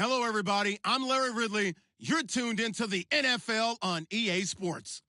Hello, everybody. I'm Larry Ridley. You're tuned into the NFL on EA Sports.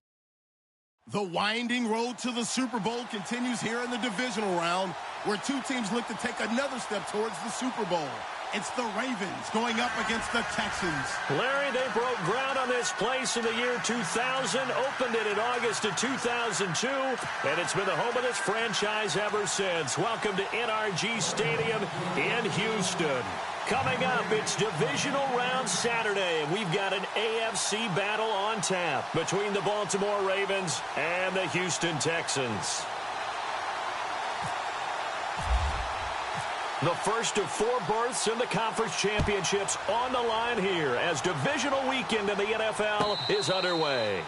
The winding road to the Super Bowl continues here in the divisional round, where two teams look to take another step towards the Super Bowl. It's the Ravens going up against the Texans. Larry, they broke ground on this place in the year 2000, opened it in August of 2002, and it's been the home of this franchise ever since. Welcome to NRG Stadium in Houston. Coming up, it's divisional round Saturday, and we've got an AFC battle on tap between the Baltimore Ravens and the Houston Texans. The first of 4 berths in the conference championships on the line here as divisional weekend in the NFL is underway.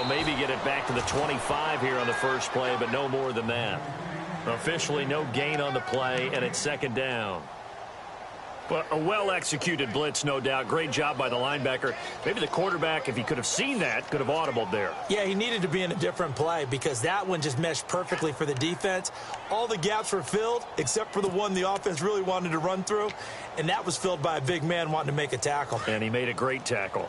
Maybe get it back to the 25 here on the first play, but no more than that. Officially no gain on the play, and it's second down. Well, a well-executed blitz, no doubt. Great job by the linebacker. Maybe the quarterback, if he could have seen that, could have audibled there. Yeah, he needed to be in a different play because that one just meshed perfectly for the defense. All the gaps were filled except for the one the offense really wanted to run through, and that was filled by a big man wanting to make a tackle. And he made a great tackle.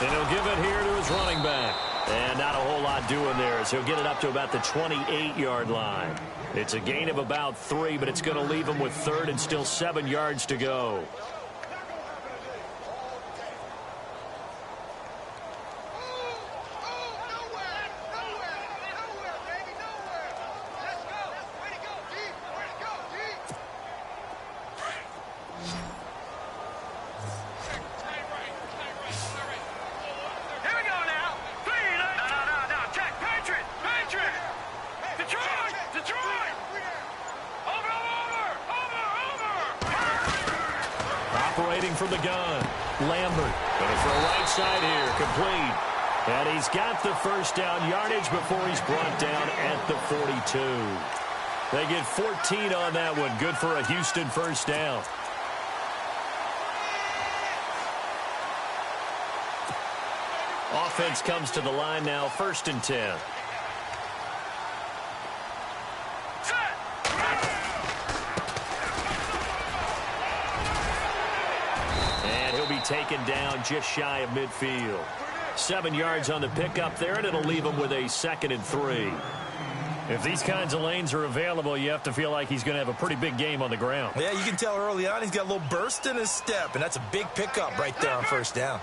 And he'll give it here to his running back. And not a whole lot doing there as he'll get it up to about the 28-yard line. It's a gain of about 3, but it's going to leave him with third and still 7 yards to go. Operating from the gun, Lambert. Going to throw right side here, complete. And he's got the first down yardage before he's brought down at the 42. They get 14 on that one. Good for a Houston first down. Offense comes to the line now, 1st and 10. Taken down just shy of midfield. 7 yards on the pickup there, and it'll leave him with a 2nd and 3. If these kinds of lanes are available, you have to feel like he's going to have a pretty big game on the ground. Yeah, you can tell early on he's got a little burst in his step, and that's a big pickup right there on first down.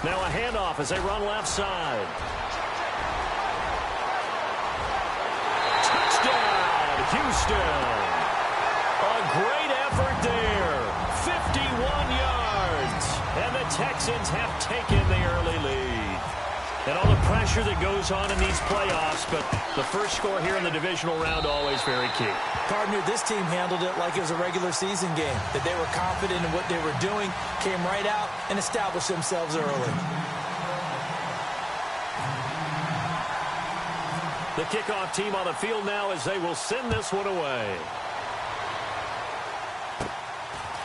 Now a handoff as they run left side. Touchdown, Houston. A great effort there. 51 yards. And the Texans have taken the early lead. And all the pressure that goes on in these playoffs, but the first score here in the divisional round always very key. Partner, this team handled it like it was a regular season game, that they were confident in what they were doing, came right out and established themselves early. The kickoff team on the field now as they will send this one away.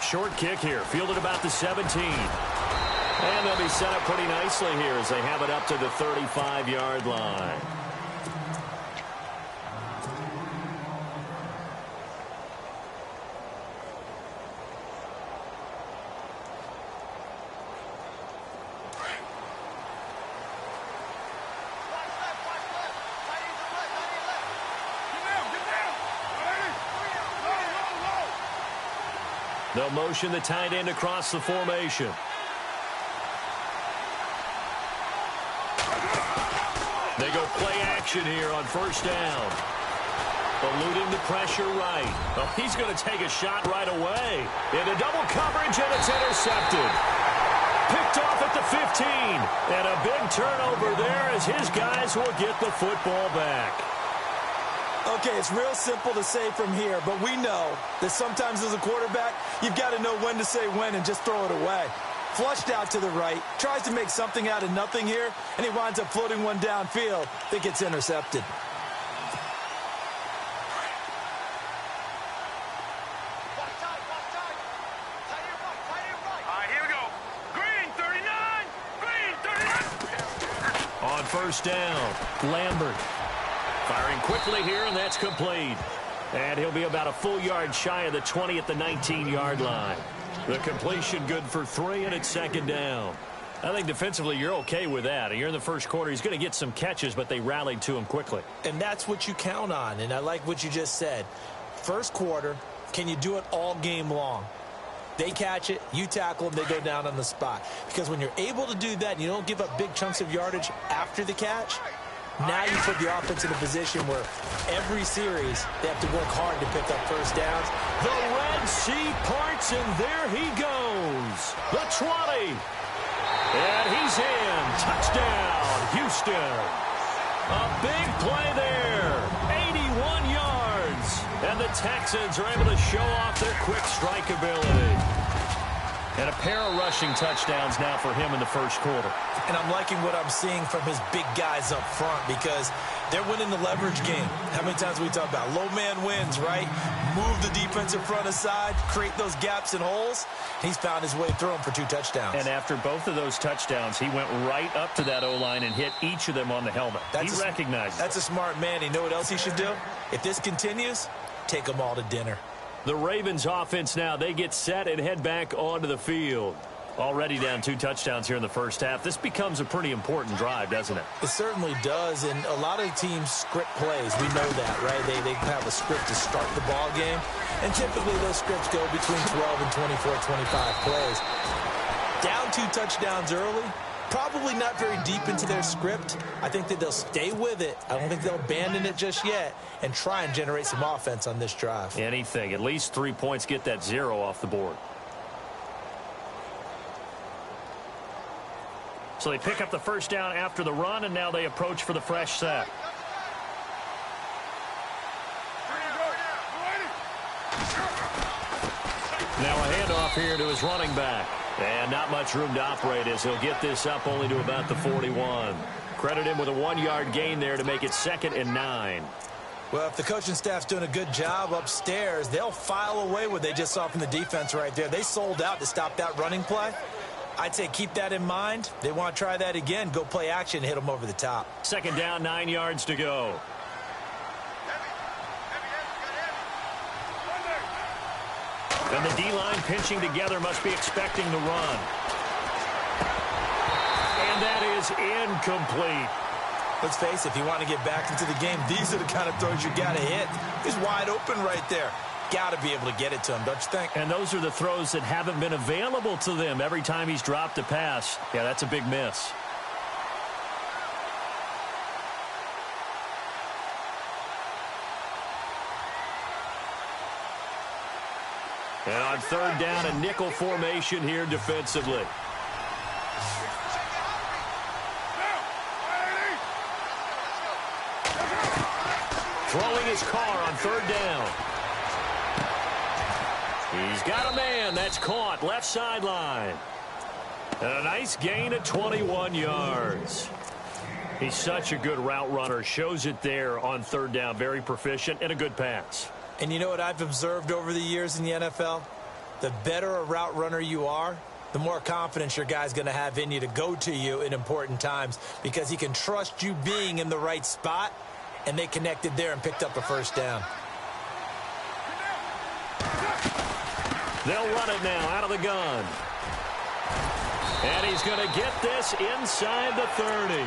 Short kick here, fielded about the 17. And they'll be set up pretty nicely here as they have it up to the 35-yard line. They'll motion the tight end across the formation. action here on first down. Eluding the pressure right. Well, he's going to take a shot right away. Into double coverage, and it's intercepted. Picked off at the 15. And a big turnover there as his guys will get the football back. Okay, it's real simple to say from here, but we know that sometimes as a quarterback, you've got to know when to say when and just throw it away. Flushed out to the right, tries to make something out of nothing here, and he winds up floating one downfield that gets intercepted. On first down, Lambert. Firing quickly here, and that's complete. And he'll be about a full yard shy of the 20 at the 19-yard line. The completion good for 3, and it's second down. I think defensively you're okay with that. You're in the first quarter. He's going to get some catches, but they rallied to him quickly. And that's what you count on, and I like what you just said. First quarter, can you do it all game long? They catch it, you tackle them, they go down on the spot. Because when you're able to do that and you don't give up big chunks of yardage after the catch, now you put the offense in a position where every series they have to work hard to pick up first downs. The Red Sea parts, and there he goes. The 20. And he's in. Touchdown, Houston. A big play there. 81 yards. And the Texans are able to show off their quick strike ability. And a pair of rushing touchdowns now for him in the first quarter. And I'm liking what I'm seeing from his big guys up front because they're winning the leverage game. How many times we talk about low man wins, right? Move the defensive front aside, create those gaps and holes. He's found his way through them for 2 touchdowns. And after both of those touchdowns, he went right up to that O-line and hit each of them on the helmet. He recognized it. That's a smart man. You know what else he should do? If this continues, take them all to dinner. The Ravens offense now, they get set and head back onto the field. Already down 2 touchdowns here in the first half. This becomes a pretty important drive, doesn't it? It certainly does, and a lot of teams script plays. We know that, right? They have a script to start the ball game, and typically those scripts go between 12 and 24, 25 plays. Down 2 touchdowns early, probably not very deep into their script. I think that they'll stay with it. I don't think they'll abandon it just yet and try and generate some offense on this drive. Anything. At least 3 points, get that 0 off the board. So they pick up the first down after the run, and now they approach for the fresh set. Now a handoff here to his running back. And not much room to operate as he'll get this up only to about the 41. Credit him with a 1-yard gain there to make it 2nd and 9. Well, if the coaching staff's doing a good job upstairs, they'll file away what they just saw from the defense right there. They sold out to stop that running play. I'd say keep that in mind. They want to try that again. Go play action, hit them over the top. 2nd down, 9 yards to go. And the D-line pinching together must be expecting the run. And that is incomplete. Let's face it, if you want to get back into the game, these are the kind of throws you got to hit. He's wide open right there. Got to be able to get it to him, don't you think? And those are the throws that haven't been available to them every time he's dropped a pass. Yeah, that's a big miss. And on 3rd down, a nickel formation here defensively. Throwing his car on 3rd down. He's got a man. That's caught. Left sideline. And a nice gain of 21 yards. He's such a good route runner. Shows it there on 3rd down. Very proficient and a good pass. And you know what I've observed over the years in the NFL? The better a route runner you are, the more confidence your guy's going to have in you to go to you in important times because he can trust you being in the right spot, and they connected there and picked up a first down. They'll run it now out of the gun. And he's going to get this inside the 30.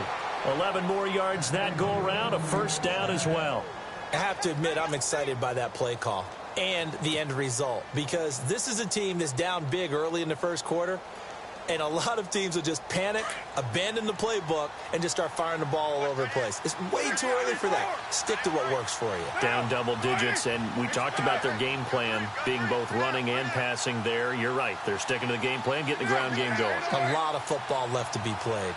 11 more yards that go around, a first down as well. I have to admit I'm excited by that play call and the end result because this is a team that's down big early in the first quarter. And a lot of teams will just panic, abandon the playbook, and just start firing the ball all over the place. It's way too early for that. Stick to what works for you. Down double digits, and we talked about their game plan being both running and passing there. You're right. They're sticking to the game plan, getting the ground game going. A lot of football left to be played.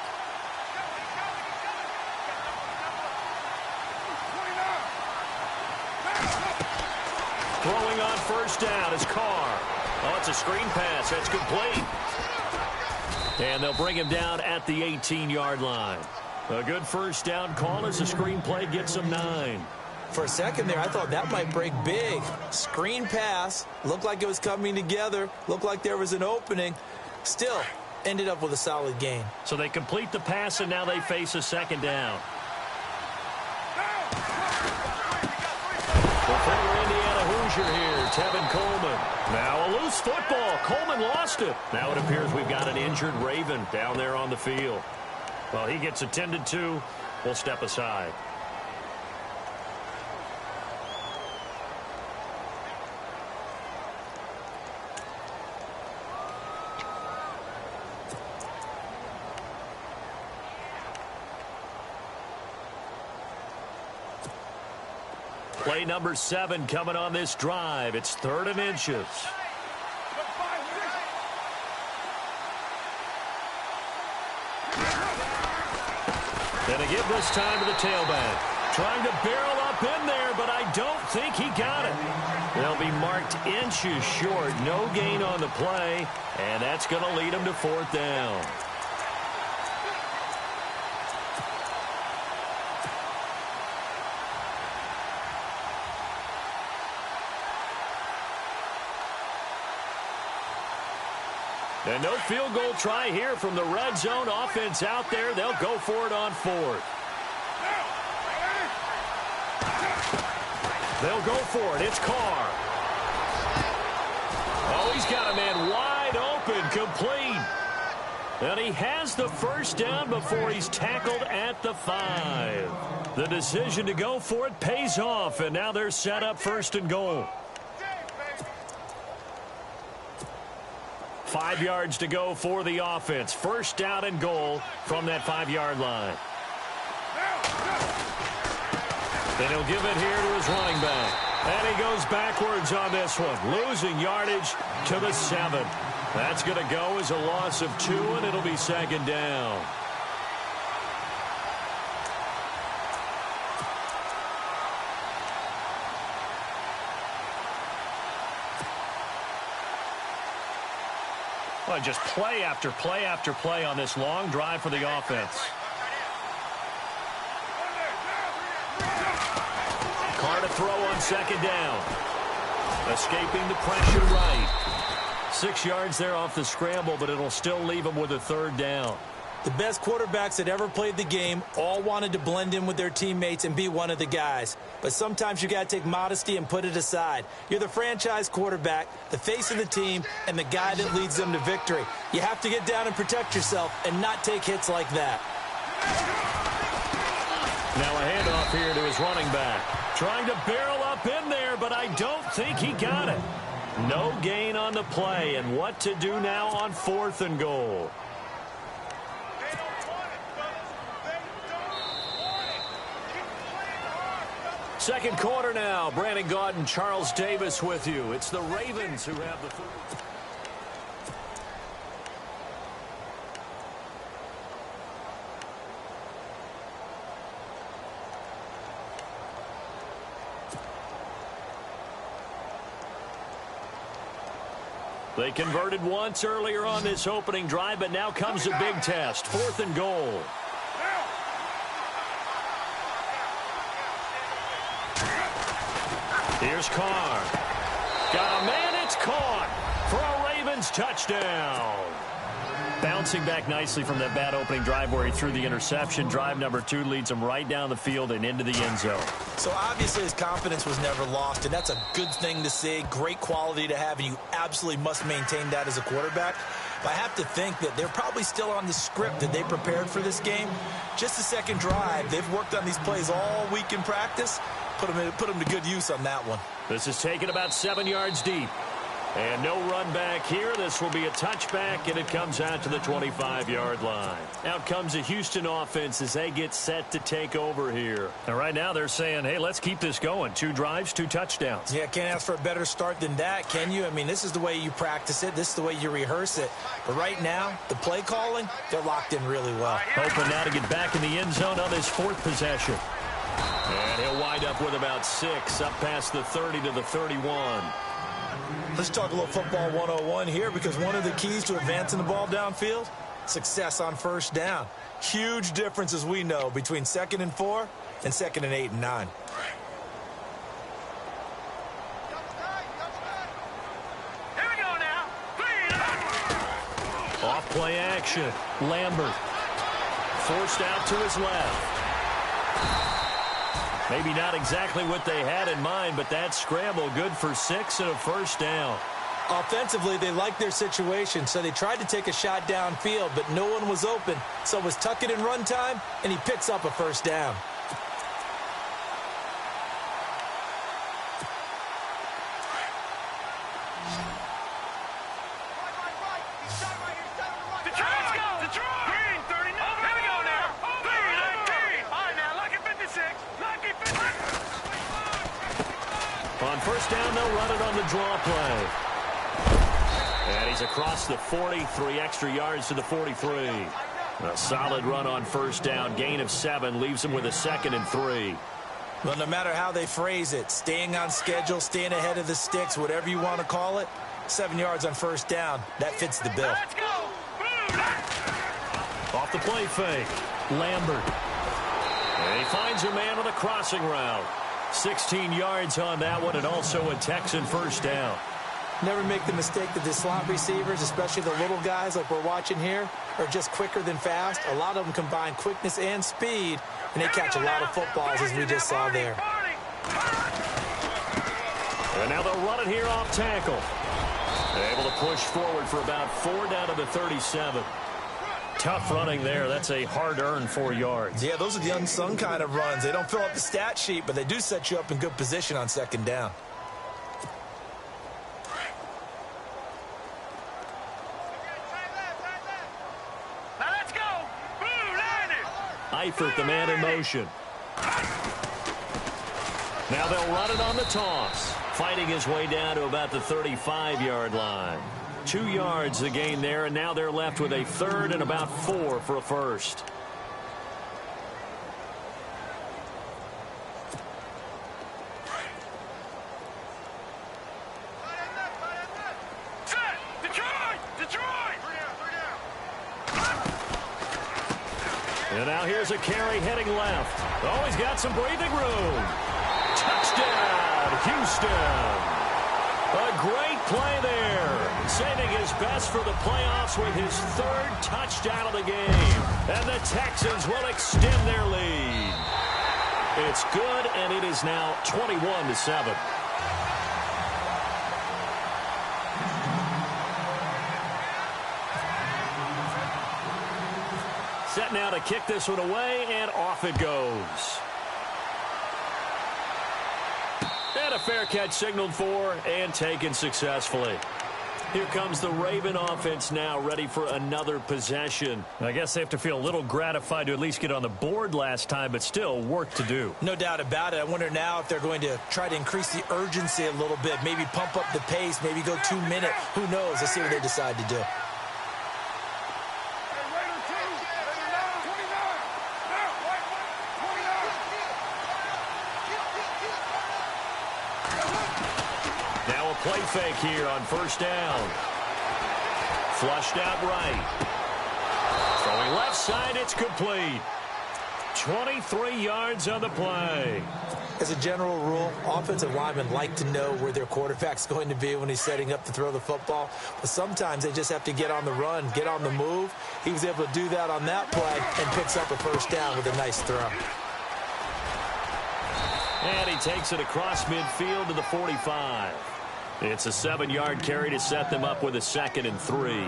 Throwing on first down is Carr. Oh, it's a screen pass. That's complete. And they'll bring him down at the 18-yard line. A good first down call as the screen play gets him 9. For a second there, I thought that might break big. Screen pass. Looked like it was coming together. Looked like there was an opening. Still, ended up with a solid gain. So they complete the pass, and now they face a second down. The former Indiana Hoosier here, Tevin Coleman. Now a loose football. Coleman lost it. Now it appears we've got an injured Raven down there on the field. Well, he gets attended to. We'll step aside. Play number 7 coming on this drive. It's 3rd and inches. And a give this time to the tailback. Trying to barrel up in there, but I don't think he got it. They'll be marked inches short. No gain on the play, and that's going to lead him to 4th down. And no field goal try here from the red zone offense out there. They'll go for it on 4th. They'll go for it. It's Carr. Oh, he's got a man wide open, complete. And he has the first down before he's tackled at the 5. The decision to go for it pays off, and now they're set up 1st and goal. 5 yards to go for the offense. 1st down and goal from that 5-yard line. Then he'll give it here to his running back. And he goes backwards on this one, losing yardage to the 7. That's going to go as a loss of 2, and it'll be 2nd down. Well, just play after play after play on this long drive for the offense. Carr to throw on 2nd down. Escaping the pressure right. 6 yards there off the scramble, but it'll still leave him with a 3rd down. The best quarterbacks that ever played the game all wanted to blend in with their teammates and be one of the guys. But sometimes you got to take modesty and put it aside. You're the franchise quarterback, the face of the team, and the guy that leads them to victory. You have to get down and protect yourself and not take hits like that. Now a handoff here to his running back. Trying to barrel up in there, but I don't think he got it. No gain on the play, and what to do now on 4th and goal. Second quarter now. Brandon Gaudin, Charles Davis with you. It's the Ravens who have the football. They converted once earlier on this opening drive, but now comes a big test. 4th and goal. Here's Carr. Got a man, it's caught for a Ravens touchdown. Bouncing back nicely from that bad opening drive where he threw the interception. Drive number 2 leads him right down the field and into the end zone. So obviously his confidence was never lost, and that's a good thing to see. Great quality to have, and you absolutely must maintain that as a quarterback. But I have to think that they're probably still on the script that they prepared for this game. Just the second drive. They've worked on these plays all week in practice. Put them to good use on that one. This is taken about 7 yards deep. And no run back here. This will be a touchback, and it comes out to the 25-yard line. Out comes the Houston offense as they get set to take over here. And right now they're saying, hey, let's keep this going. 2 drives, 2 touchdowns. Yeah, can't ask for a better start than that, can you? I mean, this is the way you practice it. This is the way you rehearse it. But right now, the play calling, they're locked in really well. Hoping now to get back in the end zone on his 4th possession. And he'll wind up with about 6, up past the 30 to the 31. Let's talk a little football 101 here, because one of the keys to advancing the ball downfield, success on first down. Huge difference, as we know, between 2nd and 4 and 2nd and 8 and 9. Here we go now. Off play action. Lambert forced out to his left. Maybe not exactly what they had in mind, but that scramble good for 6 and a first down. Offensively, they liked their situation, so they tried to take a shot downfield, but no one was open. So it was tuck it in run time, and he picks up a first down. On first down, they'll run it on the draw play. And he's across the 40, 3 extra yards to the 43. A solid run on first down, gain of 7, leaves him with a 2nd and 3. Well, no matter how they phrase it, staying on schedule, staying ahead of the sticks, whatever you want to call it, 7 yards on first down, that fits the bill. Off the play fake, Lambert. And he finds a man with a crossing route. 16 yards on that one, and also a Texan first down. Never make the mistake that the slot receivers, especially the little guys like we're watching here, are just quicker than fast. A lot of them combine quickness and speed, and they catch a lot of footballs, as we just saw there. And now they'll run it here off tackle. Able to push forward for about 4 down to the 37. Tough running there. That's a hard-earned 4 yards. Yeah, those are the unsung kind of runs. They don't fill up the stat sheet, but they do set you up in good position on 2nd down. Now let's go. Eifert, the man in motion. Now they'll run it on the toss. Fighting his way down to about the 35-yard line. 2 yards the gain there, and now they're left with a 3rd and about 4 for a first. And now here's a carry heading left. Oh, he's got some breathing room. Touchdown, Houston. A great play there. Saving his best for the playoffs with his 3rd touchdown of the game. And the Texans will extend their lead. It's good, and it is now 21-7. Set now to kick this one away, and off it goes. And a fair catch signaled for and taken successfully. Here comes the Raven offense now, ready for another possession. I guess they have to feel a little gratified to at least get on the board last time, but still work to do. No doubt about it. I wonder now if they're going to try to increase the urgency a little bit, maybe pump up the pace, maybe go 2 minute. Who knows? Let's see what they decide to do. Play fake here on first down. Flushed out right. Throwing left side, it's complete. 23 yards on the play. As a general rule, offensive linemen like to know where their quarterback's going to be when he's setting up to throw the football. But sometimes they just have to get on the run, get on the move. He was able to do that on that play and picks up a first down with a nice throw. And he takes it across midfield to the 45. It's a 7-yard carry to set them up with a 2nd and 3.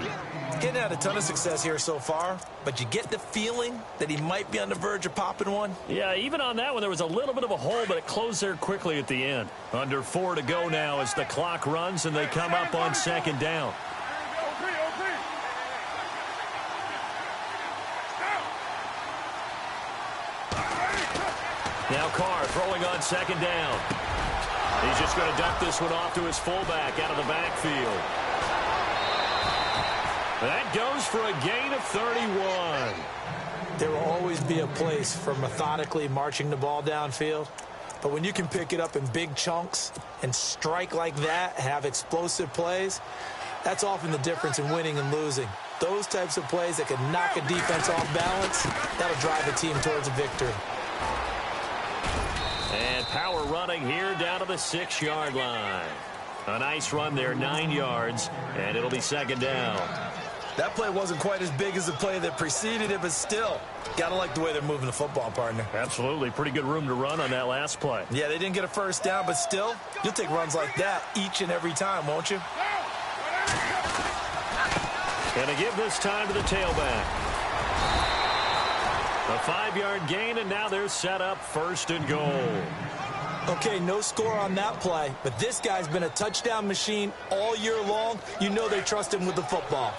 Getting had a ton of success here so far, but you get the feeling that he might be on the verge of popping one. Yeah, even on that one, there was a little bit of a hole, but it closed there quickly at the end. Under 4 to go now as the clock runs, and they come up on 2nd down. Now Carr throwing on 2nd down. He's just going to dump this one off to his fullback out of the backfield. That goes for a gain of 31. There will always be a place for methodically marching the ball downfield. But when you can pick it up in big chunks and strike like that, have explosive plays, that's often the difference in winning and losing. Those types of plays that can knock a defense off balance, that'll drive a team towards a victory. And power running here down to the 6-yard line. A nice run there, 9 yards, and it'll be 2nd down. That play wasn't quite as big as the play that preceded it, but still, gotta like the way they're moving the football, partner. Absolutely. Pretty good room to run on that last play. Yeah, they didn't get a first down, but still, you'll take runs like that each and every time, won't you? Gonna give this time to the tailback. A 5-yard gain, and now they're set up 1st and goal. Okay, no score on that play, but this guy's been a touchdown machine all year long. You know they trust him with the football.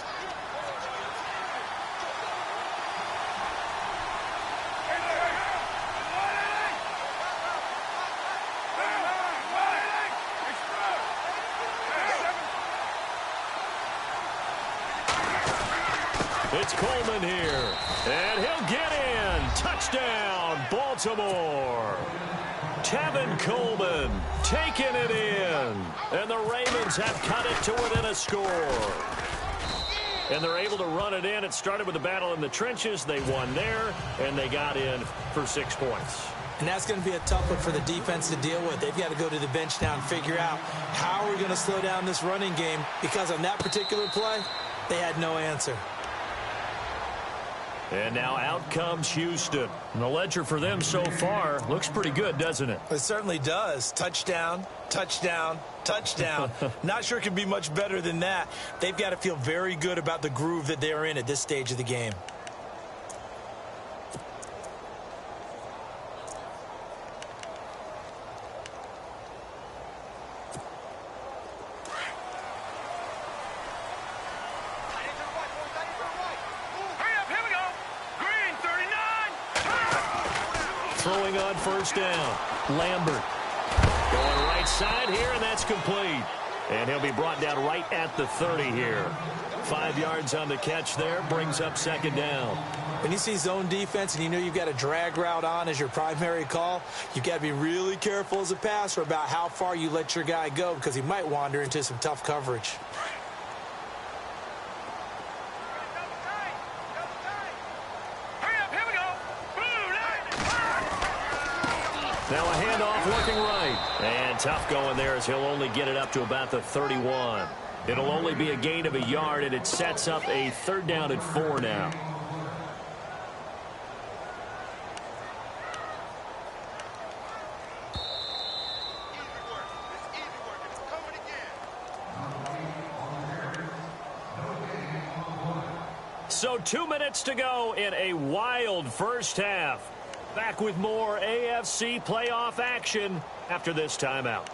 It's Coleman here, and he'll get in. Touchdown, Baltimore. Tevin Coleman taking it in, and the Ravens have cut it to within a score. And they're able to run it in. It started with a battle in the trenches. They won there, and they got in for 6 points. And that's going to be a tough one for the defense to deal with. They've got to go to the bench now and figure out how we're going to slow down this running game, because on that particular play, they had no answer. And now out comes Houston. And the ledger for them so far looks pretty good, doesn't it? It certainly does. Touchdown, touchdown, touchdown. Not sure it can be much better than that. They've got to feel very good about the groove that they're in at this stage of the game. Throwing on 1st down. Lambert going right side here, and that's complete. And he'll be brought down right at the 30 here. 5 yards on the catch there, brings up 2nd down. When you see zone defense and you know you've got a drag route on as your primary call, you've got to be really careful as a passer about how far you let your guy go, because he might wander into some tough coverage. Now a handoff working right. And tough going there as he'll only get it up to about the 31. It'll only be a gain of a yard, and it sets up a 3rd down and 4 now. So 2 minutes to go in a wild first half. Back with more AFC playoff action after this timeout.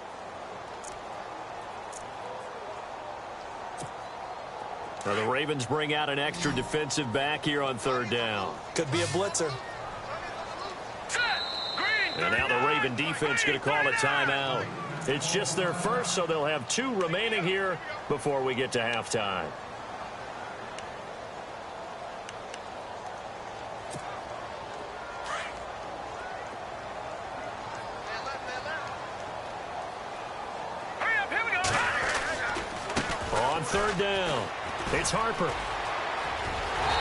Now the Ravens bring out an extra defensive back here on 3rd down. Could be a blitzer. And now the Raven defense going to call a timeout. It's just their first, so they'll have 2 remaining here before we get to halftime. On 3rd down, it's Harper.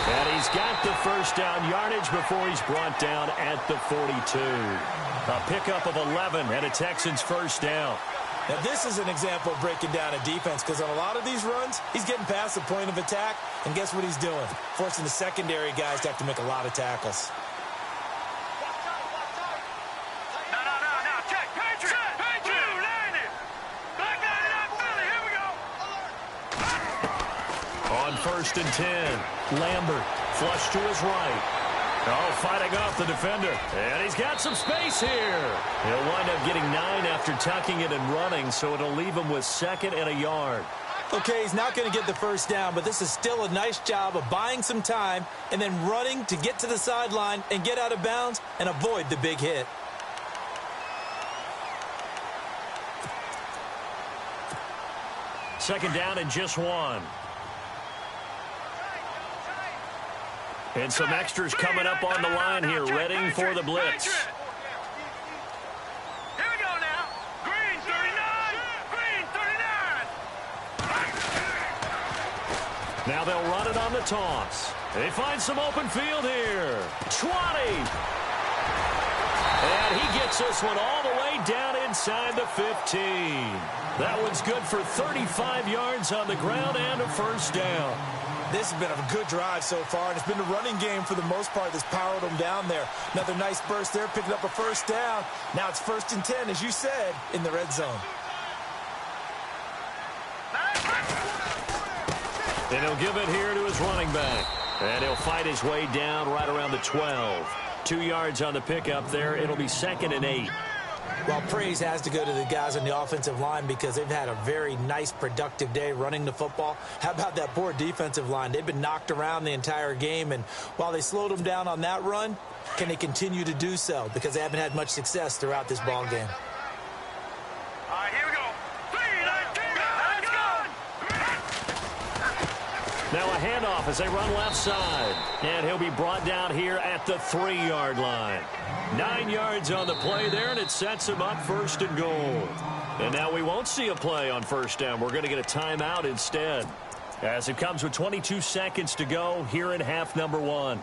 And he's got the 1st down yardage before he's brought down at the 42. A pickup of 11 and a Texans 1st down. Now, this is an example of breaking down a defense, because on a lot of these runs, he's getting past the point of attack, and guess what he's doing? Forcing the secondary guys to have to make a lot of tackles. Check. Patriot. Blue landed. Black landed out Philly. On 1st and 10, Lambert flush to his right. Oh, fighting off the defender. And he's got some space here. He'll wind up getting 9 after tucking it and running, so it'll leave him with 2nd and a yard. Okay, he's not going to get the first down, but this is still a nice job of buying some time and then running to get to the sideline and get out of bounds and avoid the big hit. Second down and just 1. And some extras coming up on the line here, readying for the blitz. Here we go now. Green 39. Green 39. Now they'll run it on the toss. They find some open field here. 20. And he gets this one all the way down inside the 15. That one's good for 35 yards on the ground and a first down. This has been a good drive so far, and it's been a running game for the most part that's powered them down there. Another nice burst there, picking up a first down. Now it's 1st and 10, as you said, in the red zone. And he'll give it here to his running back. And he'll fight his way down right around the 12. 2 yards on the pickup there. It'll be 2nd and 8. Well, praise has to go to the guys on the offensive line because they've had a very nice, productive day running the football. How about that poor defensive line? They've been knocked around the entire game, and while they slowed them down on that run, can they continue to do so? Because they haven't had much success throughout this ball game. All right, here we go. 3, let's go. Now a handoff as they run left side. And he'll be brought down here at the 3-yard line. 9 yards on the play there, and it sets him up 1st and goal. And now we won't see a play on 1st down. We're going to get a timeout instead. As it comes with 22 seconds to go here in half number 1.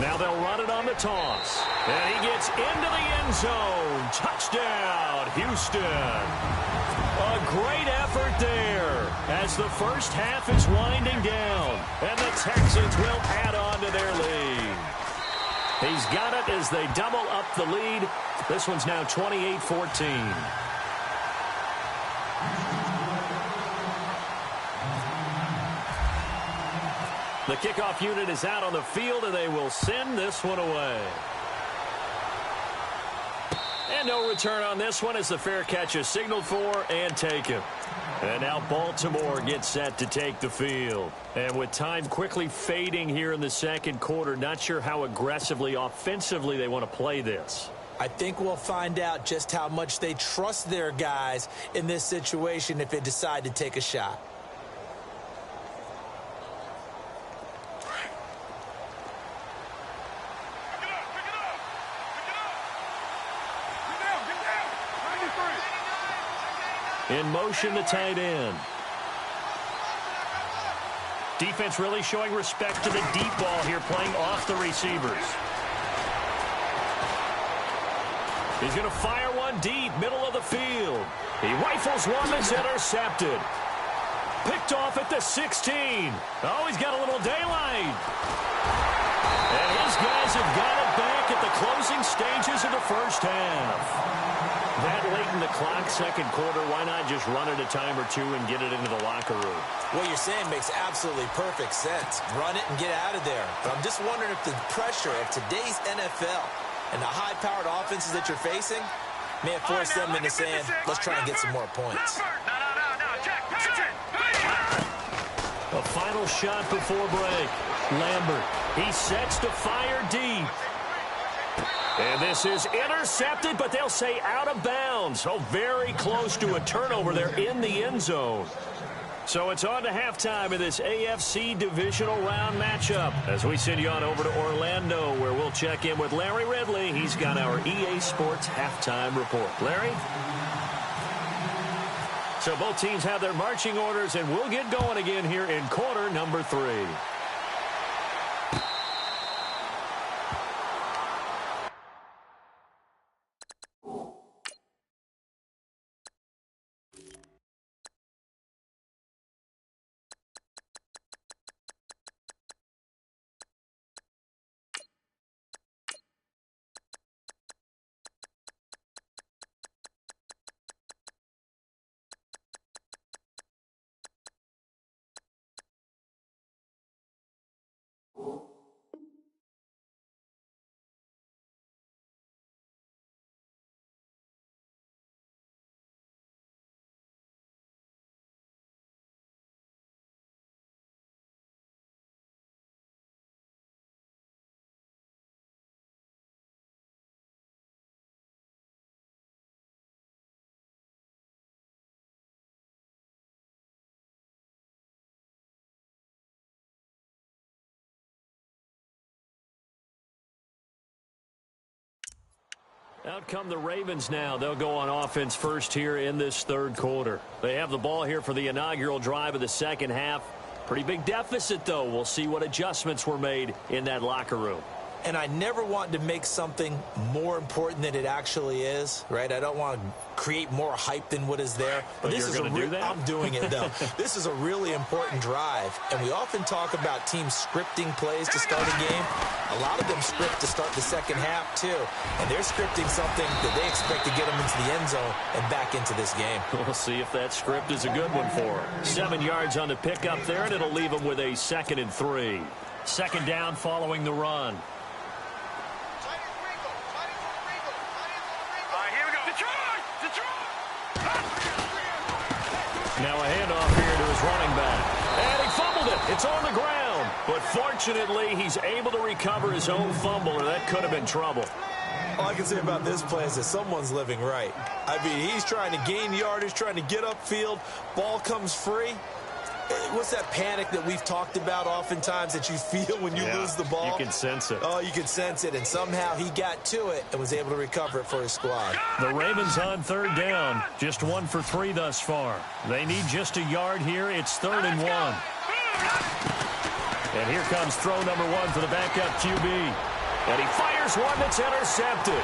Now they'll run it on the toss. And he gets into the end zone. Touchdown, Houston. A great effort there as the first half is winding down. And the Texans will add on to their lead. He's got it as they double up the lead. This one's now 28-14. The kickoff unit is out on the field, and they will send this one away. And no return on this one as the fair catch is signaled for and taken. And now Baltimore gets set to take the field. And with time quickly fading here in the second quarter, not sure how aggressively, offensively they want to play this. I think we'll find out just how much they trust their guys in this situation if they decide to take a shot. In motion, the tight end. Defense really showing respect to the deep ball here, playing off the receivers. He's going to fire one deep, middle of the field. He rifles one that's intercepted. Picked off at the 16. Oh, he's got a little daylight. And his guys have got it back at the closing stages of the first half. That late in the clock, second quarter, why not just run it a time or two and get it into the locker room? What you're saying makes absolutely perfect sense. Run it and get out of there. But I'm just wondering if the pressure of today's NFL and the high-powered offenses that you're facing may have forced them into saying, let's try and get some more points. A final shot before break. Lambert, he sets to fire deep. And this is intercepted, but they'll say out of bounds. So very close to a turnover there in the end zone. So it's on to halftime of this AFC divisional round matchup as we send you on over to Orlando, where we'll check in with Larry Ridley. He's got our EA Sports halftime report. Larry? So both teams have their marching orders, and we'll get going again here in quarter number 3. Out come the Ravens now. They'll go on offense first here in this third quarter. They have the ball here for the inaugural drive of the second half. Pretty big deficit, though. We'll see what adjustments were made in that locker room. And I never want to make something more important than it actually is, right? I don't want to create more hype than what is there. But this is going to do that? I'm doing it, though. This is a really important drive. And we often talk about teams scripting plays to start a game. A lot of them script to start the second half, too. And they're scripting something that they expect to get them into the end zone and back into this game. We'll see if that script is a good one for them. 7 yards on the pickup there, and it'll leave them with a 2nd and 3. Second down following the run. Now a handoff here to his running back. And he fumbled it. It's on the ground. But fortunately, he's able to recover his own fumble, or that could have been trouble. All I can say about this play is that someone's living right. I mean, he's trying to gain yardage, trying to get upfield. Ball comes free. What's that panic that we've talked about oftentimes that you feel when you lose the ball? You can sense it. Oh, you can sense it. And somehow he got to it and was able to recover it for his squad. The Ravens on third down. Just 1 for 3 thus far. They need just a yard here. It's 3rd and 1. And here comes throw number 1 for the backup QB. And he fires one that's intercepted.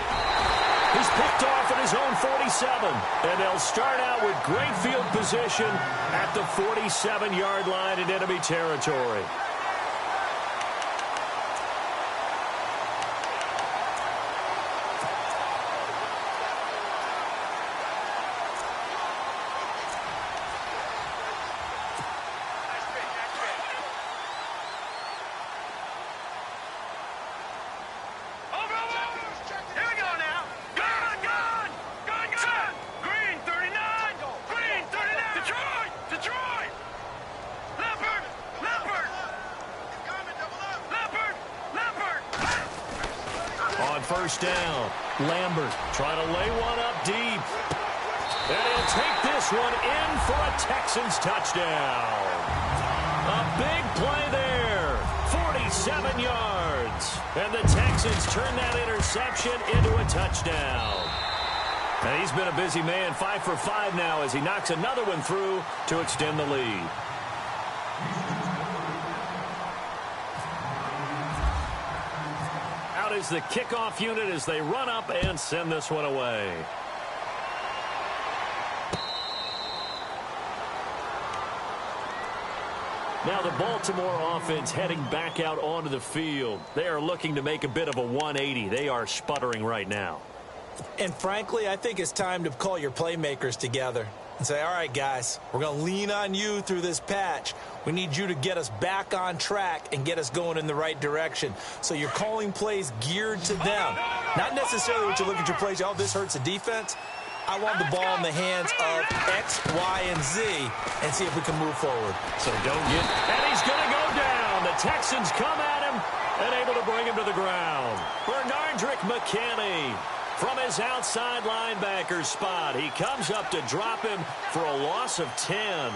He's picked off at his own 47. And they'll start out with great field position at the 47-yard line in enemy territory. First down. Lambert trying to lay one up deep. And he'll take this one in for a Texans touchdown. A big play there. 47 yards. And the Texans turn that interception into a touchdown. And he's been a busy man, 5 for 5 now as he knocks another one through to extend the lead. Is the kickoff unit as they run up and send this one away. Now the Baltimore offense heading back out onto the field. They are looking to make a bit of a 180. They are sputtering right now. And frankly, I think it's time to call your playmakers together and say, all right, guys, we're going to lean on you through this patch. We need you to get us back on track and get us going in the right direction. So you're calling plays geared to them. Not necessarily what you look at your plays, oh, this hurts the defense. I want the ball in the hands of X, Y, and Z and see if we can move forward. So don't get... And he's going to go down. The Texans come at him and able to bring him to the ground. Bernardrick McKinney from his outside linebacker spot. He comes up to drop him for a loss of 10.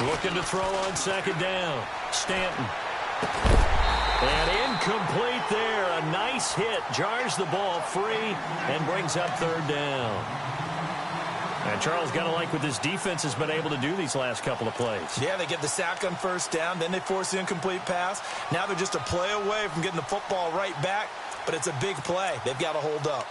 Looking to throw on second down. Stanton. And incomplete there. A nice hit. Jars the ball free and brings up third down. And Charles, got to like what this defense has been able to do these last couple of plays. Yeah, they get the sack on first down. Then they force the incomplete pass. Now they're just a play away from getting the football right back. But it's a big play. They've got to hold up.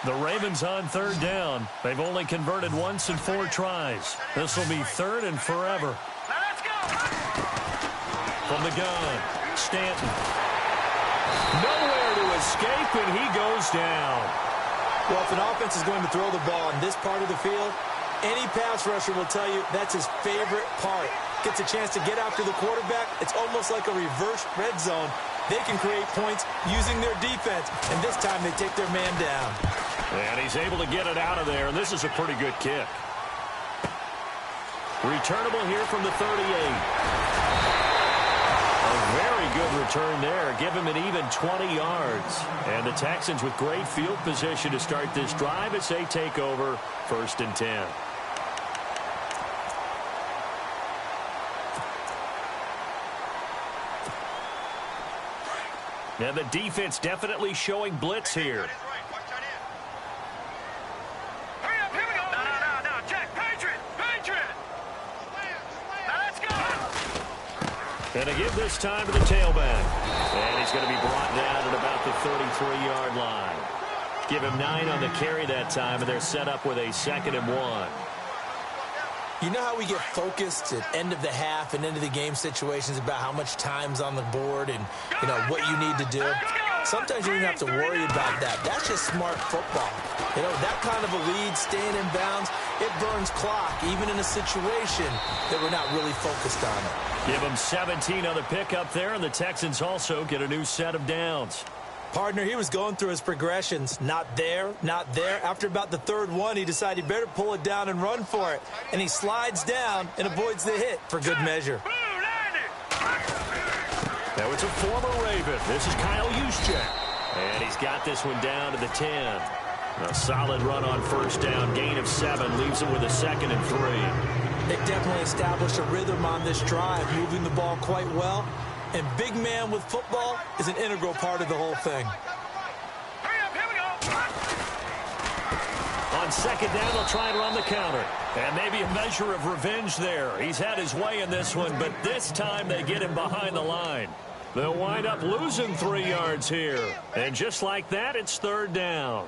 The Ravens on third down. They've only converted once in 4 tries. This will be third and forever. From the gun, Stanton. Nowhere to escape, and he goes down. Well, if an offense is going to throw the ball in this part of the field, any pass rusher will tell you that's his favorite part. Gets a chance to get after the quarterback. It's almost like a reverse red zone. They can create points using their defense, and this time they take their man down. And he's able to get it out of there, and this is a pretty good kick. Returnable here from the 38. A very good return there. Give him an even 20 yards. And the Texans with great field position to start this drive as they take over 1st and 10. And the defense definitely showing blitz here. And to give this time to the tailback. And he's going to be brought down at about the 33-yard line. Give him 9 on the carry that time, and they're set up with a 2nd and 1. You know how we get focused at end of the half and end of the game situations about how much time's on the board and, you know, what you need to do? Sometimes you don't have to worry about that. That's just smart football. You know, that kind of a lead, staying in bounds, it burns clock, even in a situation that we're not really focused on it. Give them 17 on the pickup there, and the Texans also get a new set of downs. Partner, he was going through his progressions. Not there, not there. After about the 3rd one, he decided he better pull it down and run for it. And he slides down and avoids the hit for good measure. Now it's a former Raven. This is Kyle Juszczyk. And he's got this one down to the 10. A solid run on 1st down. Gain of 7 leaves him with a 2nd and 3. They definitely established a rhythm on this drive, moving the ball quite well. And big man with football is an integral part of the whole thing. On 2nd down, they'll try and run the counter. And maybe a measure of revenge there. He's had his way in this one, but this time they get him behind the line. They'll wind up losing 3 yards here. And just like that, it's 3rd down.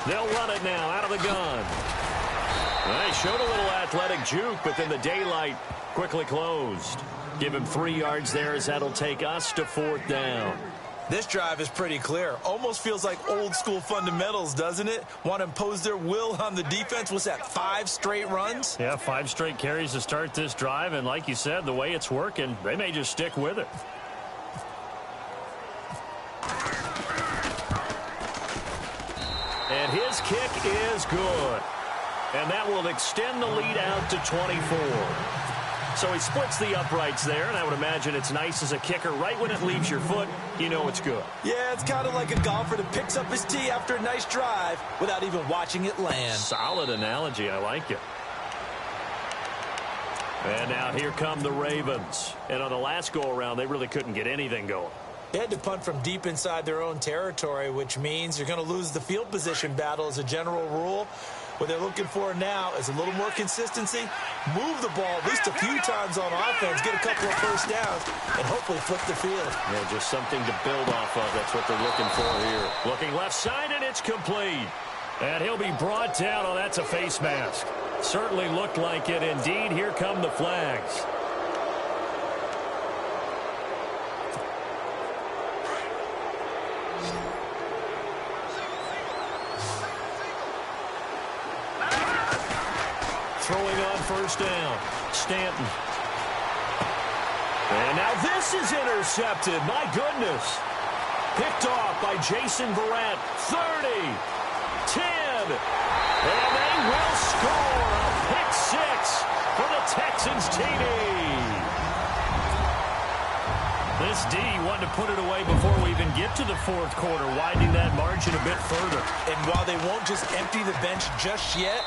They'll run it now out of the gun. They showed a little athletic juke, but then the daylight quickly closed. Give him 3 yards there as that'll take us to 4th down. This drive is pretty clear. Almost feels like old school fundamentals, doesn't it? Want to impose their will on the defense. What's that, 5 straight runs? Yeah, 5 straight carries to start this drive. And like you said, the way it's working, they may just stick with it. And his kick is good. And that will extend the lead out to 24. So he splits the uprights there, and I would imagine it's nice as a kicker. Right when it leaves your foot, you know it's good. Yeah, it's kind of like a golfer that picks up his tee after a nice drive without even watching it land. Solid analogy. I like it. And now here come the Ravens. And on the last go-around, they really couldn't get anything going. They had to punt from deep inside their own territory, which means you're going to lose the field position battle as a general rule. What they're looking for now is a little more consistency, move the ball at least a few times on offense, get a couple of 1st downs, and hopefully flip the field. Yeah, just something to build off of. That's what they're looking for here. Looking left side, and it's complete. And he'll be brought down. Oh, that's a face mask. Certainly looked like it. Indeed, here come the flags. Throwing on 1st down, Stanton. And now this is intercepted. My goodness. Picked off by Jason Verrett. 30, 10, and they will score a pick six for the Texans TD. This D wanted to put it away before we even get to the fourth quarter, widening that margin a bit further. And while they won't just empty the bench just yet,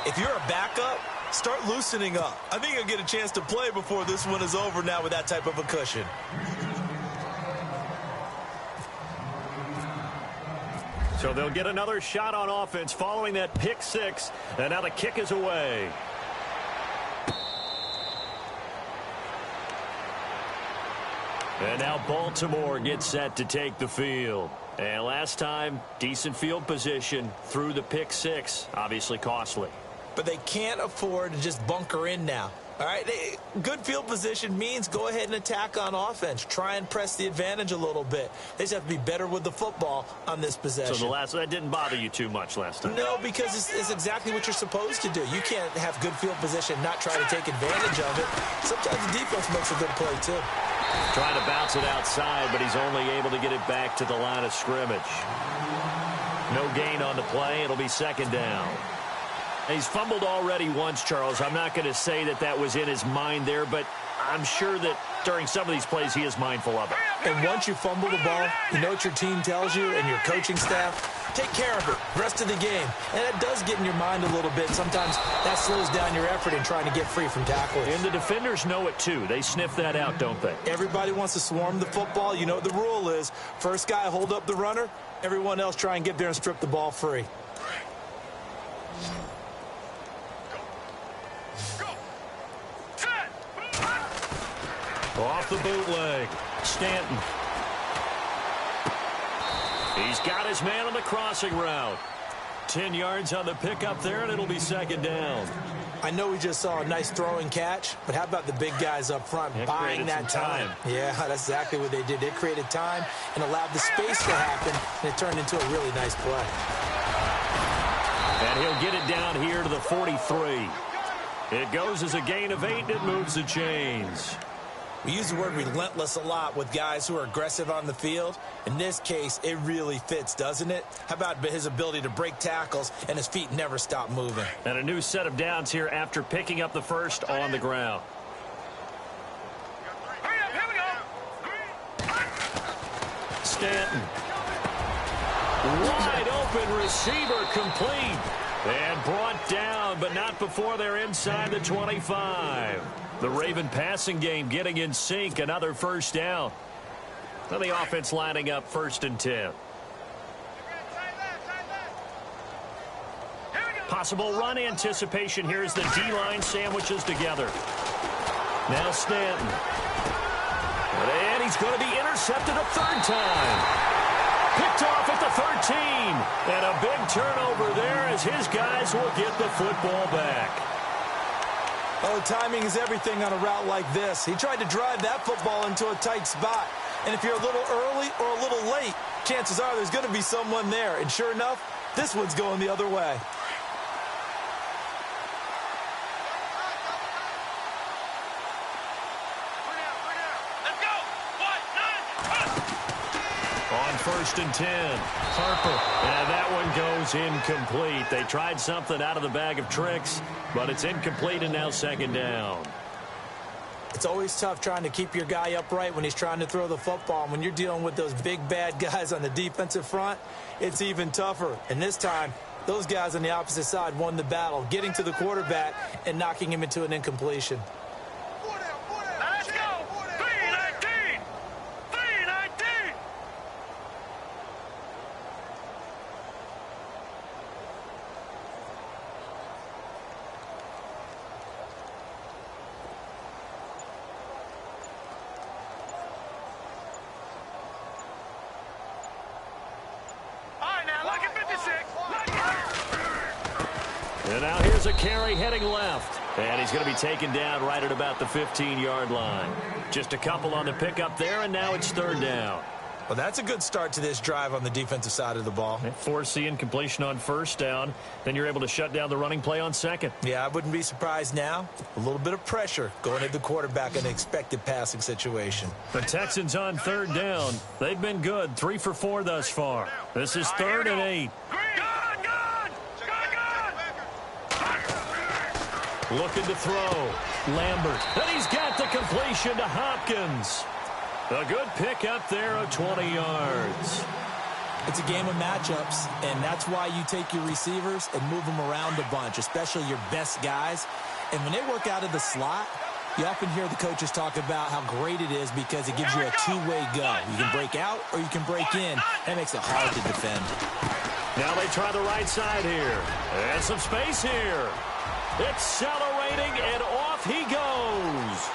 if you're a backup, start loosening up. I think you'll get a chance to play before this one is over now with that type of a cushion. So they'll get another shot on offense following that pick six, and now the kick is away. And now Baltimore gets set to take the field. And last time, decent field position through the pick six. Obviously costly. But they can't afford to just bunker in now. All right, good field position means go ahead and attack on offense. Try and press the advantage a little bit. They just have to be better with the football on this possession. So that didn't bother you too much last time? No, because it's exactly what you're supposed to do. You can't have good field position, not try to take advantage of it. Sometimes the defense makes a good play, too. Trying to bounce it outside, but he's only able to get it back to the line of scrimmage. No gain on the play. It'll be second down. He's fumbled already once, Charles. I'm not going to say that was in his mind there, but I'm sure that during some of these plays he is mindful of it. And once you fumble the ball, you know what your team tells you and your coaching staff? Take care of it rest of the game. And it does get in your mind a little bit. Sometimes that slows down your effort in trying to get free from tackles. And the defenders know it too. They sniff that out, don't they? Everybody wants to swarm the football. You know what the rule is. First guy hold up the runner. Everyone else try and get there and strip the ball free. Off the bootleg, Stanton. He's got his man on the crossing route. 10 yards on the pickup there, and it'll be second down. I know we just saw a nice throwing catch, but how about the big guys up front buying that time? Yeah, that's exactly what they did. They created time and allowed the space to happen, and it turned into a really nice play. And he'll get it down here to the 43. It goes as a gain of 8, and it moves the chains. We use the word relentless a lot with guys who are aggressive on the field. In this case, it really fits, doesn't it? How about his ability to break tackles and his feet never stop moving? And a new set of downs here after picking up the first on the ground. Stanton. Wide open receiver complete. And brought down, but not before they're inside the 25. The Raven passing game getting in sync. Another first down. Now the offense lining up 1st and 10. Possible run anticipation here as the D-line sandwiches together. Now Stanton. And he's going to be intercepted a third time. Picked off at the 13. And a big turnover there as his guys will get the football back. Oh, timing is everything on a route like this. He tried to drive that football into a tight spot. And if you're a little early or a little late, chances are there's going to be someone there. And sure enough, this one's going the other way. On 1st and 10, Harper. And that one goes incomplete. They tried something out of the bag of tricks, but it's incomplete and now second down. It's always tough trying to keep your guy upright when he's trying to throw the football. And when you're dealing with those big, bad guys on the defensive front, it's even tougher. And this time, those guys on the opposite side won the battle, getting to the quarterback and knocking him into an incompletion. Let's go! 3-19! 3-19! All right, now, look at 56. And now here's a carry heading left. And he's going to be taken down right at about the 15-yard line. Just a couple on the pickup there, and now it's third down. Well, that's a good start to this drive on the defensive side of the ball. Forcing completion on first down. Then you're able to shut down the running play on second. Yeah, I wouldn't be surprised now. A little bit of pressure going at the quarterback in an expected passing situation. The Texans on third down. They've been good. 3 for 4 thus far. This is 3rd and 8. Looking to throw. Lambert. And he's got the completion to Hopkins. A good pick up there of 20 yards. It's a game of matchups, and that's why you take your receivers and move them around a bunch, especially your best guys. And when they work out of the slot, you often hear the coaches talk about how great it is because it gives you a two-way go. You can break out or you can break in. That makes it hard to defend. Now they try the right side here. And some space here. Accelerating, and off he goes.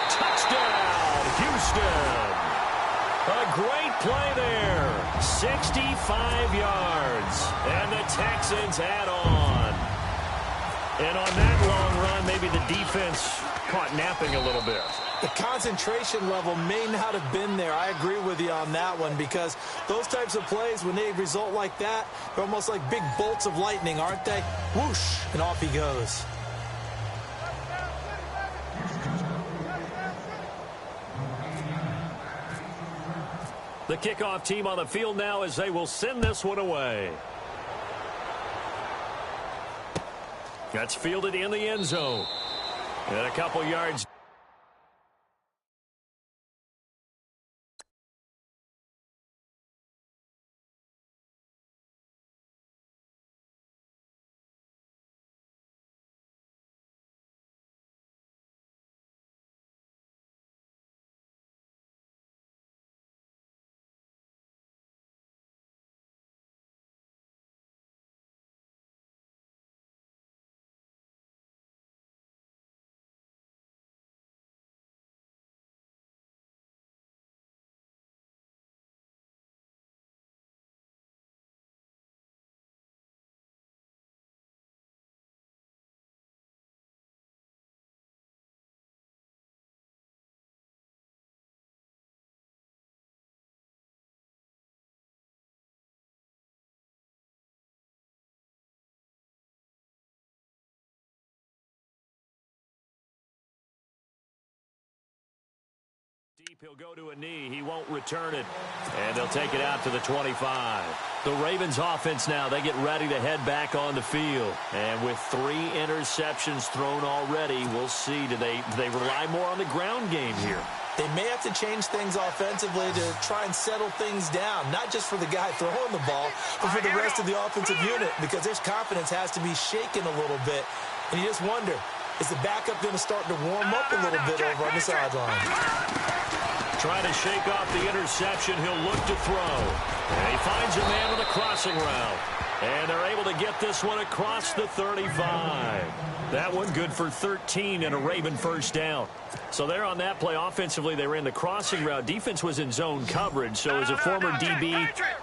Touchdown, Houston. A great play there. 65 yards. And the Texans add on. And on that long run, maybe the defense caught napping a little bit. The concentration level may not have been there. I agree with you on that one because those types of plays, when they result like that, they're almost like big bolts of lightning, aren't they? Whoosh, and off he goes. The kickoff team on the field now as they will send this one away. That's fielded in the end zone. And a couple yards. Deep, he'll go to a knee. He won't return it. And they'll take it out to the 25. The Ravens offense now, they get ready to head back on the field. And with 3 interceptions thrown already, we'll see. Do they rely more on the ground game here? They may have to change things offensively to try and settle things down, not just for the guy throwing the ball, but for the rest of the offensive unit, because their confidence has to be shaken a little bit. And you just wonder, is the backup going to start to warm up a little bit over on the sideline? Trying to shake off the interception. He'll look to throw. And he finds a man on the crossing route. And they're able to get this one across the 35. That one good for 13 and a Raven first down. So there on that play, offensively, they ran the crossing route. Defense was in zone coverage. So as a former DB,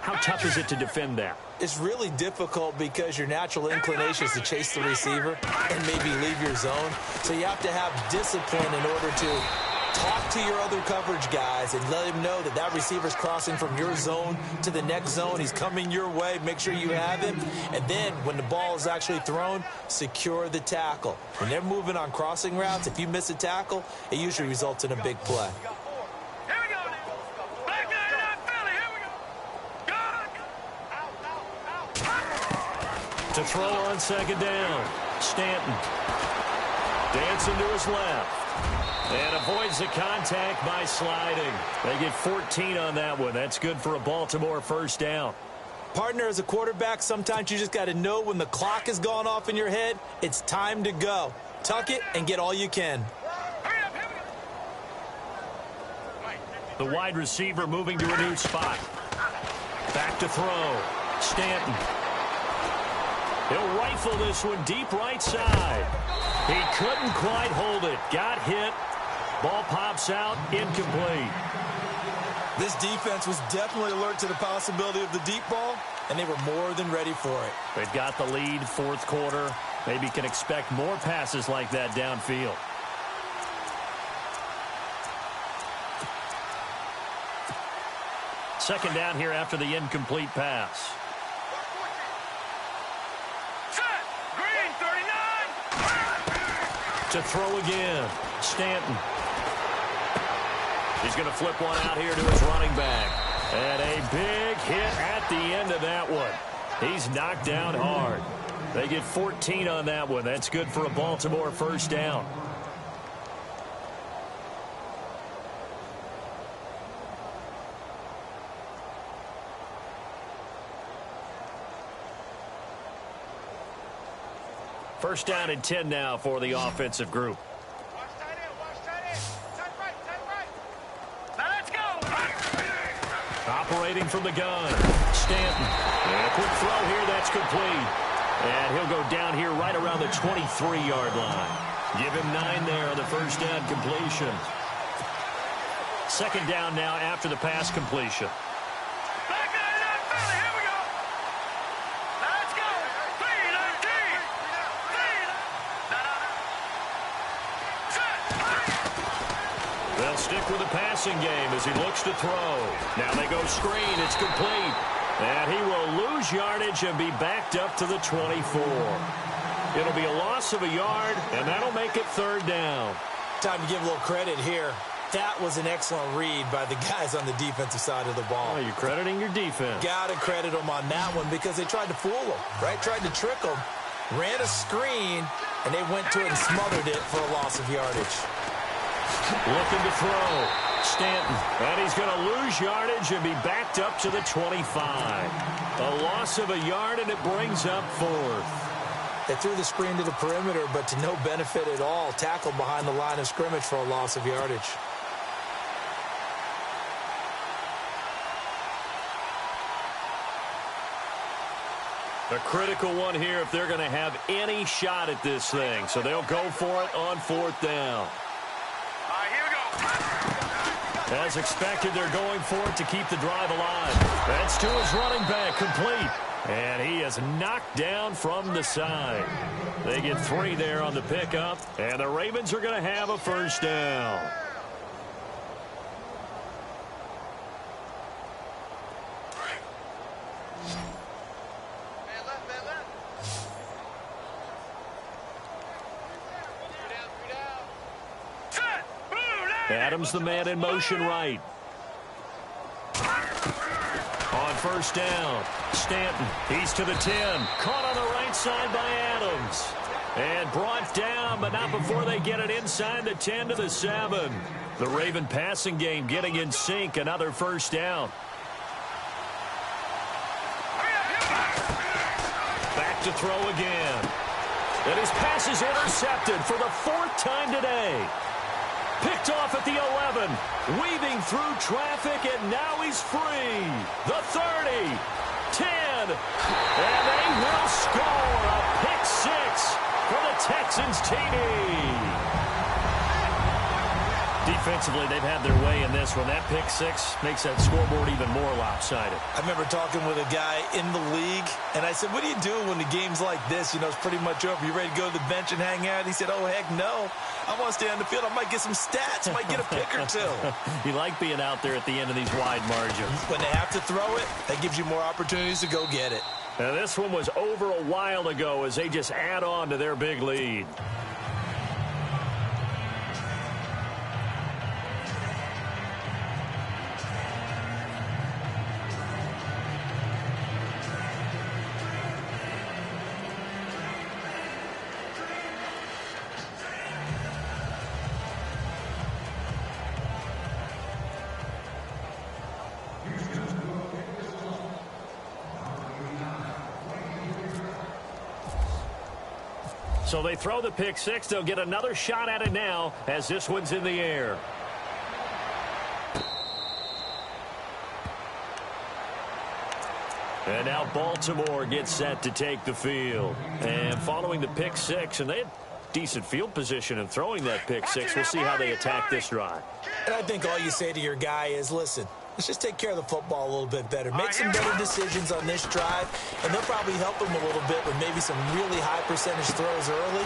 how tough is it to defend that? It's really difficult because your natural inclination is to chase the receiver and maybe leave your zone. So you have to have discipline in order to talk to your other coverage guys and let him know that that receiver's crossing from your zone to the next zone. He's coming your way. Make sure you have him. And then when the ball is actually thrown, secure the tackle. When they're moving on crossing routes, if you miss a tackle, it usually results in a big play. To throw on second down, Stanton. Dancing to his left. And avoids the contact by sliding. They get 14 on that one. That's good for a Baltimore first down. Partner, as a quarterback, sometimes you just got to know when the clock has gone off in your head, it's time to go. Tuck it and get all you can. The wide receiver moving to a new spot. Back to throw. Stanton. He'll rifle this one deep right side. He couldn't quite hold it. Got hit. Ball pops out, incomplete. This defense was definitely alert to the possibility of the deep ball, and they were more than ready for it. They've got the lead, fourth quarter. Maybe can expect more passes like that downfield. Second down here after the incomplete pass. Set. Green, 39. To throw again, Stanton. He's going to flip one out here to his running back. And a big hit at the end of that one. He's knocked down hard. They get 14 on that one. That's good for a Baltimore first down. First down and 10 now for the offensive group. Watch tight end, watch tight end. Tight right, tight right. Now let's go. Operating from the gun, Stanton. And a quick throw here, that's complete. And he'll go down here right around the 23-yard line. Give him 9 there on the first down completion. Second down now after the pass completion. Back in that belly, here we go. Now let's go. 3-19. They'll stick with the passing game as he looks to throw. Now they go screen. It's complete. And he will lose yardage and be backed up to the 24. It'll be a loss of a yard, and that'll make it third down. Time to give a little credit here. That was an excellent read by the guys on the defensive side of the ball. Oh, you're crediting your defense. Got to credit them on that one because they tried to fool them, right? Tried to trick them. Ran a screen, and they went to it and smothered it for a loss of yardage. Looking to throw. Stanton. And he's going to lose yardage and be backed up to the 25. A loss of a yard, and it brings up fourth. They threw the screen to the perimeter, but to no benefit at all. Tackled behind the line of scrimmage for a loss of yardage. A critical one here if they're going to have any shot at this thing. So they'll go for it on fourth down. All right, here we go. As expected, they're going for it to keep the drive alive. That's to his running back, complete. And he is knocked down from the side. They get 3 there on the pickup, and the Ravens are going to have a first down. Man left, man left. 3 down. Set. Boom. Adams the man in motion right. On first down, Stanton. He's to the 10. Caught on the right side by Adams. And brought down, but not before they get it inside the 10 to the 7. The Raven passing game getting in sync. Another first down. Back to throw again. And his pass is intercepted for the 4th time today. Picked off at the 11, weaving through traffic, and now he's free. The 30, 10, and they will score a pick 6 for the Texans TD. Defensively, they've had their way in this one. That pick 6 makes that scoreboard even more lopsided. I remember talking with a guy in the league, and I said, what do you do when the game's like this? You know, it's pretty much over. You ready to go to the bench and hang out? He said, oh, heck no. I want to stay on the field. I might get some stats. Might get a pick or 2. You like being out there at the end of these wide margins. When they have to throw it, that gives you more opportunities to go get it. Now, this one was over a while ago as they just add on to their big lead. So they throw the pick 6. They'll get another shot at it now as this one's in the air. And now Baltimore gets set to take the field. And following the pick 6, and they had decent field position in throwing that pick 6. We'll see how they attack this drive. And I think all you say to your guy is, listen, let's just take care of the football a little bit better. Make some better decisions on this drive, and they'll probably help him a little bit with maybe some really high percentage throws early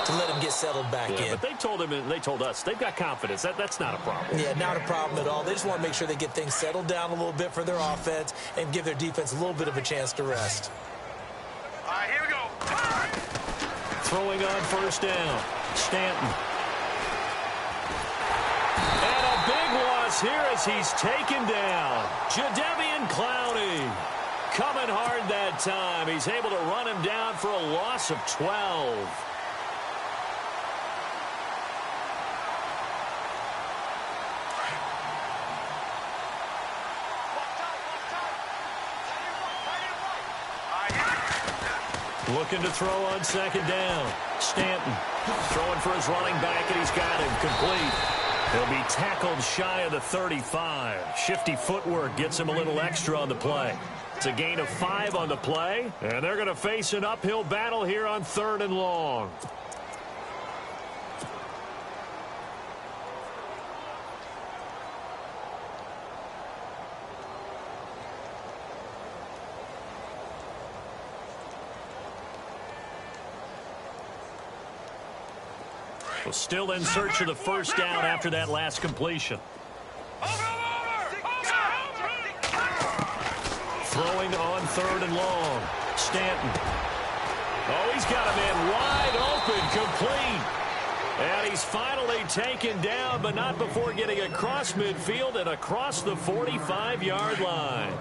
to let him get settled back in. But they told him and they told us they've got confidence. That's not a problem. Yeah, not a problem at all. They just want to make sure they get things settled down a little bit for their offense and give their defense a little bit of a chance to rest. All right, here we go. Throwing on first down. Stanton. And a big loss here as he's taken down. Jadeveon Clowney coming hard that time. He's able to run him down for a loss of 12. Looking to throw on second down. Stanton throwing for his running back, and he's got him complete. He'll be tackled shy of the 35. Shifty footwork gets him a little extra on the play. It's a gain of 5 on the play, and they're going to face an uphill battle here on 3rd and long. Well, still in search of the first down after that last completion. Throwing on 3rd and long. Stanton. Oh, he's got a man wide open, complete. And he's finally taken down, but not before getting across midfield and across the 45-yard line.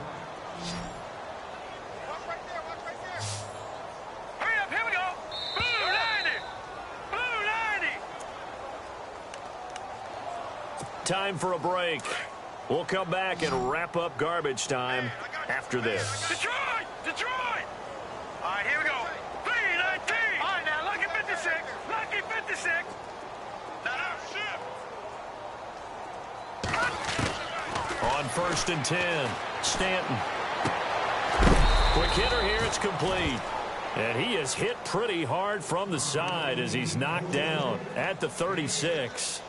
Time for a break. We'll come back and wrap up garbage time after this. Detroit! Detroit! All right, here we go. 3-19. All right, now, lucky 56. Lucky 56. Now, shift. On 1st and 10, Stanton. Quick hitter here, it's complete. And he is hit pretty hard from the side as he's knocked down at the 36.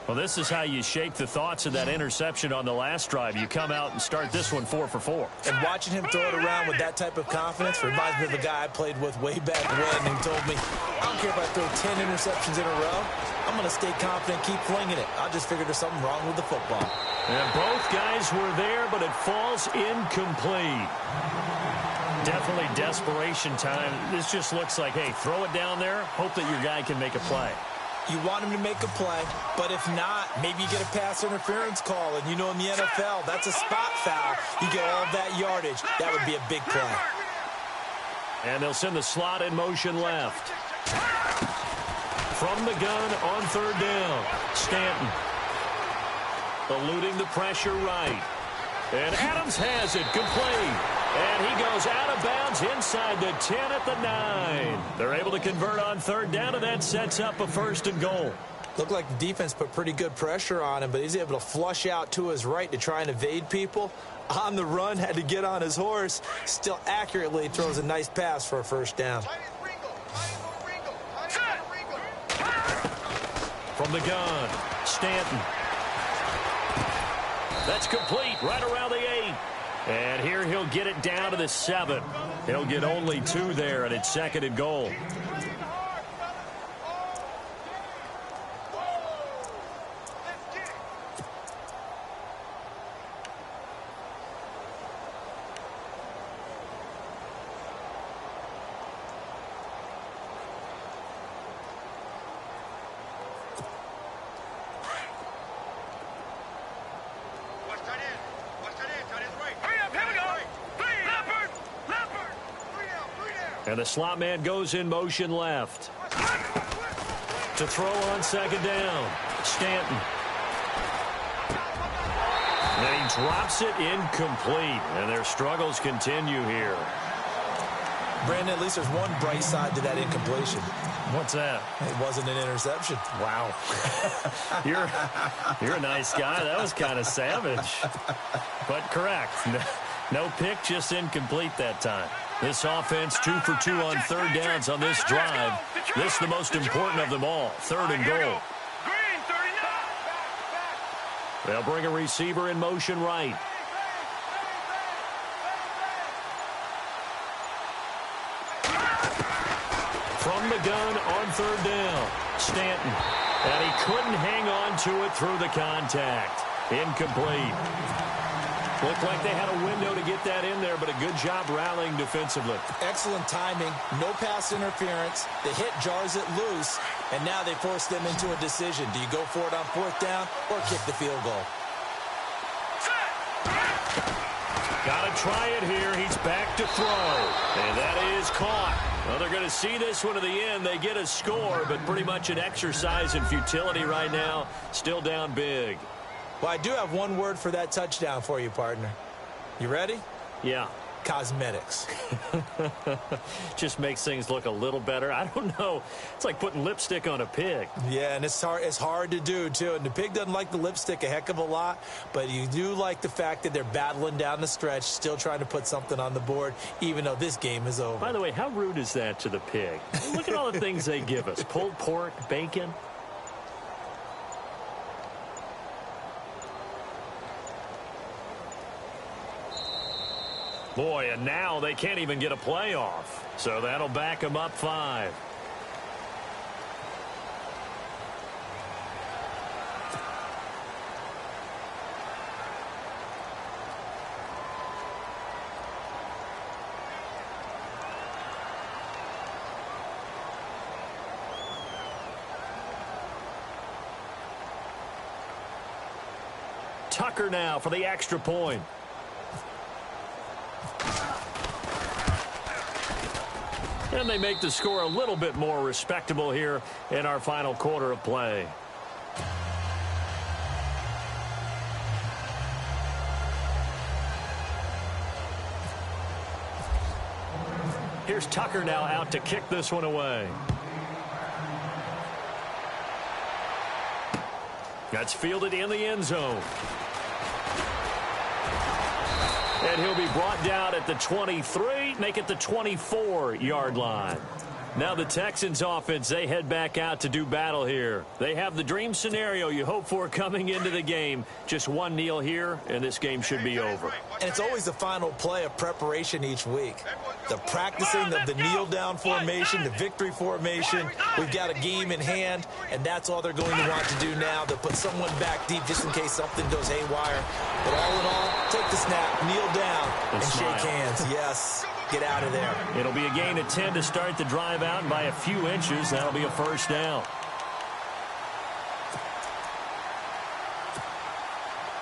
Well, this is how you shape the thoughts of that interception on the last drive. You come out and start this one 4 for 4. And watching him throw it around with that type of confidence reminds me of a guy I played with way back when who told me, I don't care if I throw 10 interceptions in a row. I'm going to stay confident, keep flinging it. I just figured there's something wrong with the football. And both guys were there, but it falls incomplete. Definitely desperation time. This just looks like, hey, throw it down there, hope that your guy can make a play. You want him to make a play, but if not, maybe you get a pass interference call, and you know in the NFL, that's a spot foul. You get all that yardage. That would be a big play. And they'll send the slot in motion left. From the gun on 3rd down, Stanton. Eluding the pressure right. And Adams has it complete. And he goes out of bounds inside the 10 at the 9. They're able to convert on 3rd down, and that sets up a 1st and goal. Looked like the defense put pretty good pressure on him, but he's able to flush out to his right to try and evade people. On the run, had to get on his horse. Still accurately throws a nice pass for a 1st down. From the gun, Stanton. That's complete right around the 8. And here he'll get it down to the 7. He'll get only 2 there, and it's 2nd and goal. And the slot man goes in motion left. To throw on 2nd down, Stanton. And he drops it incomplete. And their struggles continue here. Brandon, at least there's one bright side to that incompletion. What's that? It wasn't an interception. Wow. You're a nice guy. That was kind of savage. But correct. No pick, just incomplete that time. This offense 2 for 2 on 3rd downs on this drive. This is the most important of them all. 3rd and goal. They'll bring a receiver in motion right. From the gun on third down, Stanton. And he couldn't hang on to it through the contact. Incomplete. Looked like they had a window to get that in there, but a good job rallying defensively. Excellent timing, no pass interference. The hit jars it loose, and now they force them into a decision. Do you go for it on fourth down or kick the field goal? Got to try it here. He's back to throw. And that is caught. Well, they're going to see this one to the end. They get a score, but pretty much an exercise in futility right now. Still down big. Well, I do have one word for that touchdown for you, partner. You ready? Yeah. Cosmetics. Just makes things look a little better. I don't know. It's like putting lipstick on a pig. Yeah, and it's hard to do, too. And the pig doesn't like the lipstick a heck of a lot, but you do like the fact that they're battling down the stretch, still trying to put something on the board, even though this game is over. By the way, how rude is that to the pig? Look at all the things they give us. Pulled pork, bacon. Boy, and now they can't even get a play off. So that'll back them up 5. Tucker now for the extra point. And they make the score a little bit more respectable here in our final quarter of play. Here's Tucker now out to kick this one away. That's fielded in the end zone. And he'll be brought down at the 23, make it the 24-yard line. Now the Texans offense, they head back out to do battle here. They have the dream scenario you hope for coming into the game. Just one kneel here, and this game should be over. And it's always the final play of preparation each week. The practicing of the kneel-down formation, the victory formation. We've got a game in hand, and that's all they're going to want to do now. They'll put someone back deep just in case something goes haywire. But all in all, take the snap, kneel down, and shake hands. Yes. Get out of there. It'll be a gain of 10 to start the drive out, and by a few inches, that'll be a first down.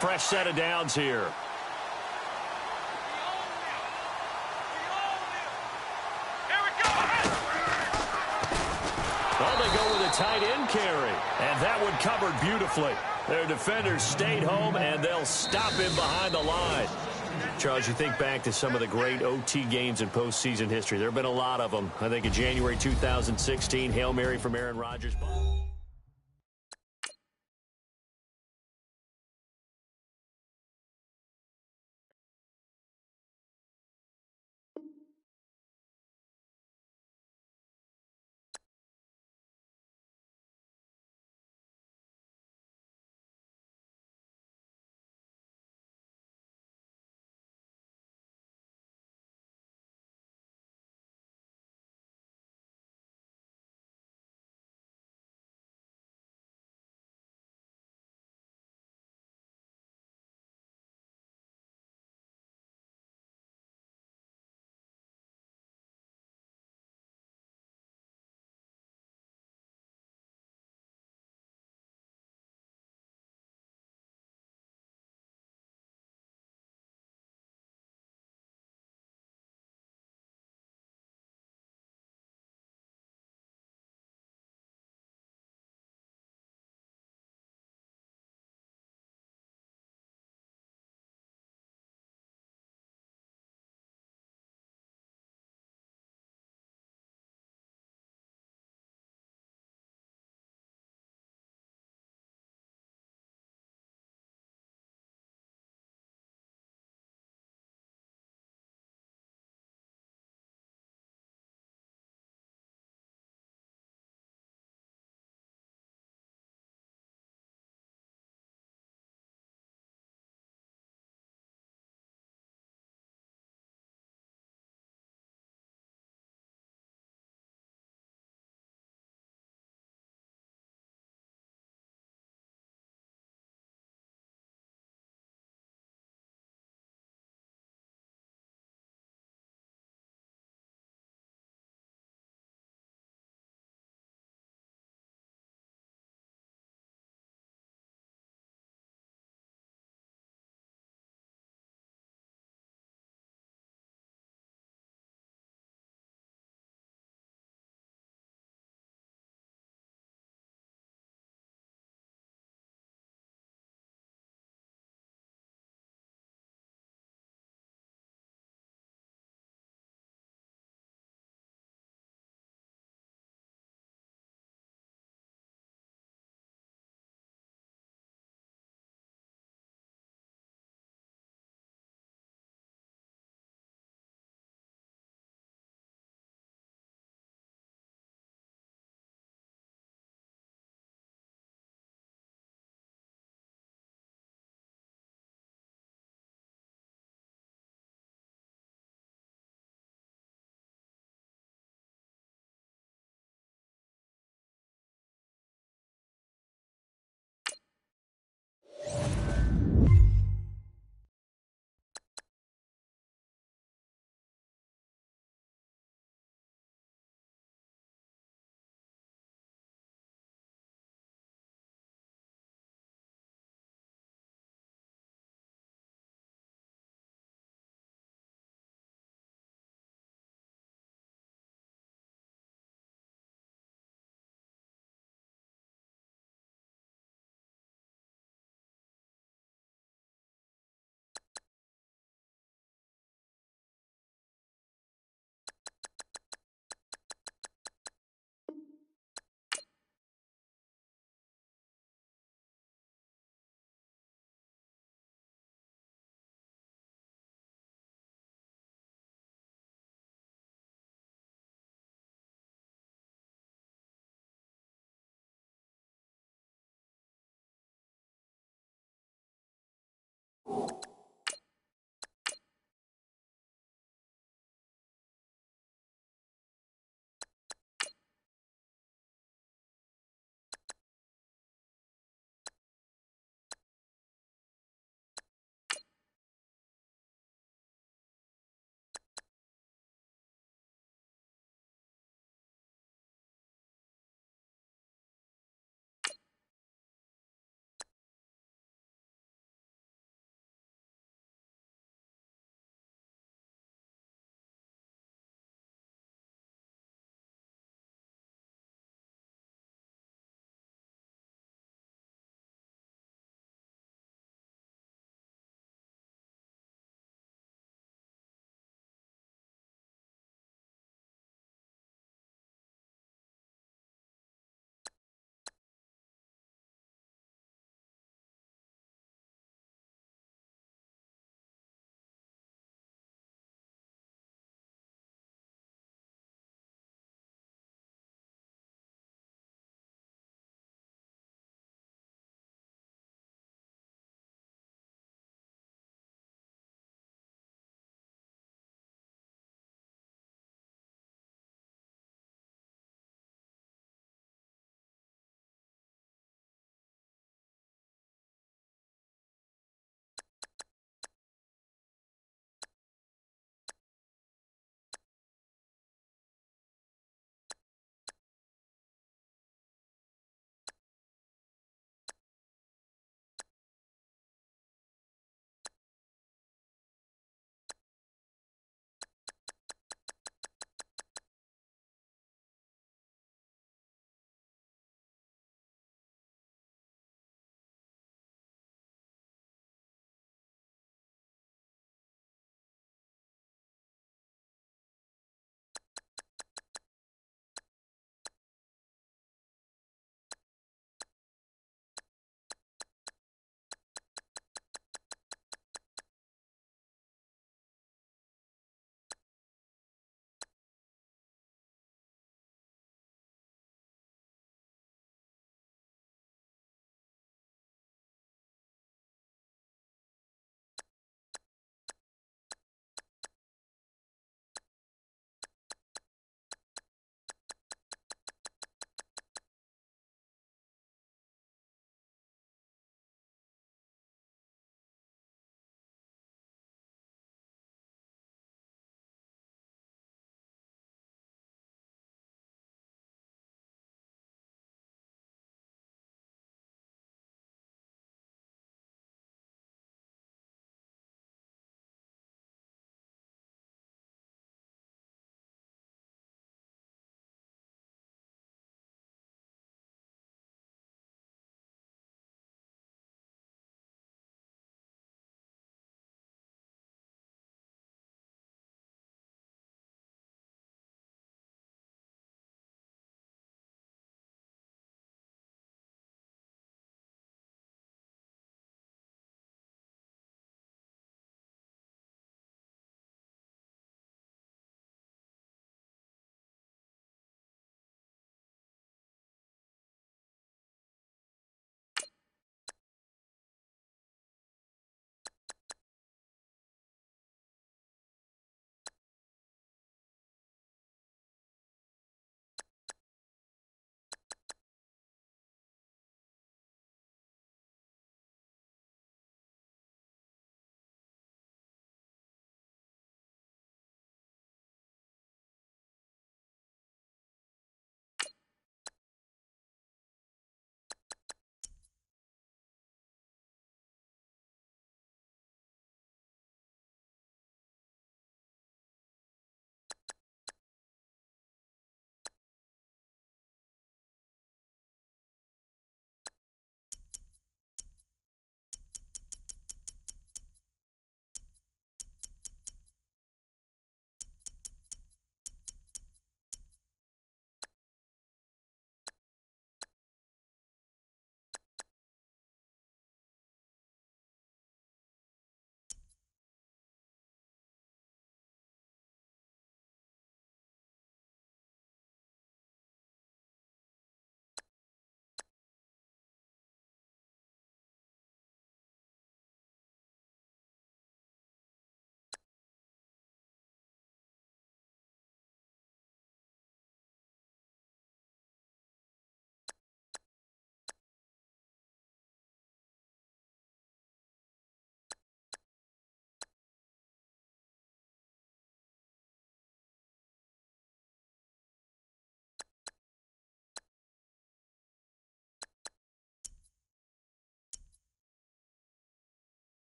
Fresh set of downs here. Well, they go with a tight end carry, and that one covered beautifully. Their defenders stayed home, and they'll stop him behind the line. Charles, you think back to some of the great OT games in postseason history. There have been a lot of them. I think in January 2016, Hail Mary from Aaron Rodgers.